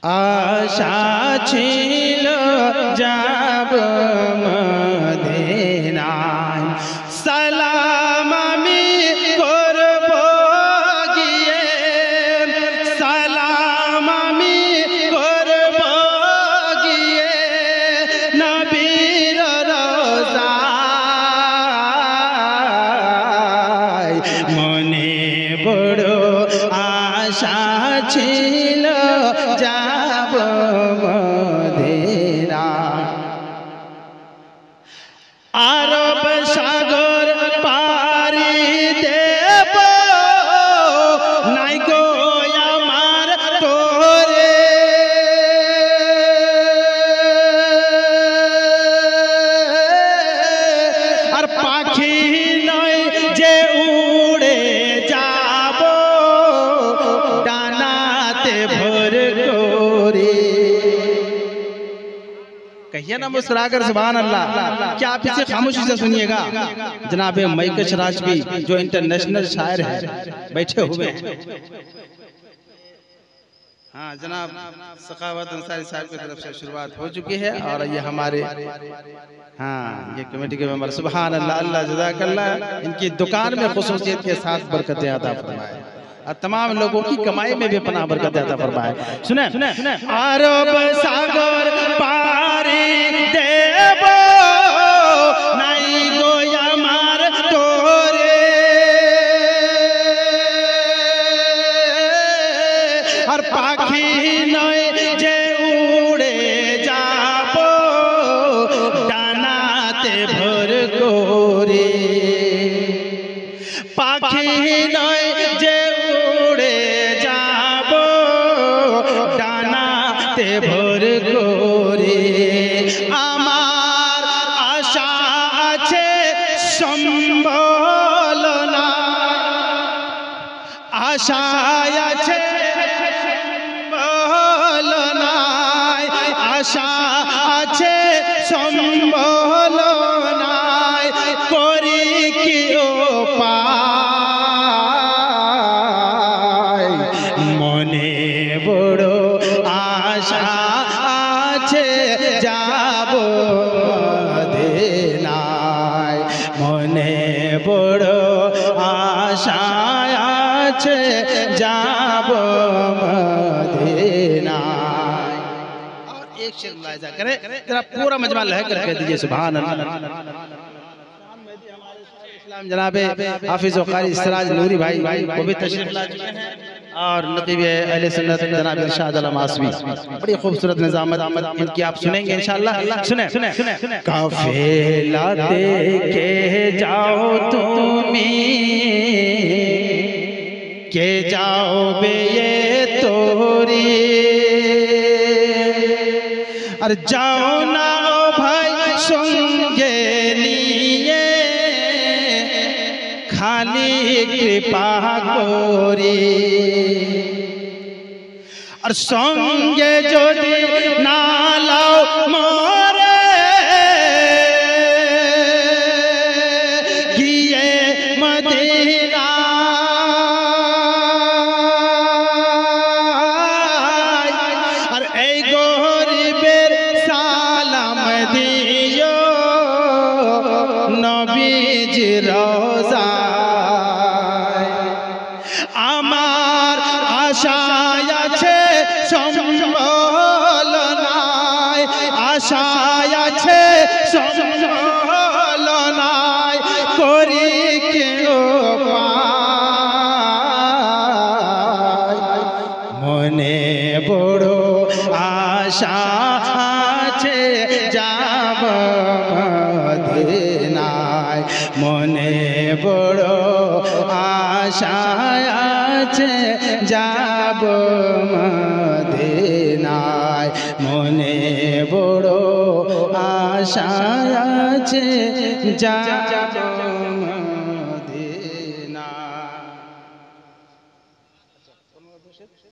আশা ছিল যাব মদিনায়, সালাম আমি করব গিয়ে, সালাম আমি করব গিয়ে নবীর রোজায়। মনে বড় আশা ছিল যাব মদিনা। আরব সাগর পারি দেব নাই গো আমার তোরে, আর পাখি নয় যে উড়ে যাব ডানাতে ভর করে। कहिए ना मुस्कुराकर सुभान अल्लाह। क्या आप इसे खामोशी से सुनिएगा। जनाब मैकश राजवी जो इंटरनेशनल शायर है बैठे हुए हैं। हाँ जनाब सखावत अंसारी साहब की तरफ से शुरुआत हो चुकी है और ये हमारे हाँ ये कमेटी के मेंबर सुभान अल्लाह अल्लाह जज़ाकल्लाह इनकी दुकान में खुसूसियत के साथ बरकतें अता फरमाए और तमाम लोगों की कमाई में भी पनाह बरकतें अता फरमाए। सुने अरब सागर पारी देव নাই গো আমার তোরে, আর পাখি নয় যে উড়ে যাব ডানাতে ভর করে, পাখি নয় যে উড়ে যাব ডানাতে ভর করে। আমার আশা আছে সম্বল না, আশা আছে সম্বল নাই, আশা আছে সম্বল নাই, করি কি উপায়। মনে বড় আশা আছে যাব মদিনায়, মনে বড় আশা আছে যাব মদিনায়। और एक शेर मुलाहिजा करें जरा पूरा मजमा लह कर कह दीजिए सुभान अल्लाह। जनाबे हाफिज कारी सिराज नूरी भाई वो भी तशरीफ ला चुके हैं और नकीब अहले सुन्नत जनाब इरशाद अल मासवी बड़ी खूबसूरत निजामत इनकी आप सुनेंगे इंशाअल्लाह। सुने काफिला के जाओ तुमी के जाओ बे ये तोरी, और जाओ ना ओ भाई संगे निये खाली कृपा करी, और संगे যদি না লাও মরে গিয়ে মদিনা, আর এই গরিবের সালাম দিও নবীজি রওজায়। আমার আশা আছে সম্বল নাই, আশা আছে সম্বল নাই, করি কি উপায়। মনে বড় আশা আছে যাব মদিনায়, মনে বড় আশা আছে যাব মদিনায়, মনে বড় আশা আছে যাব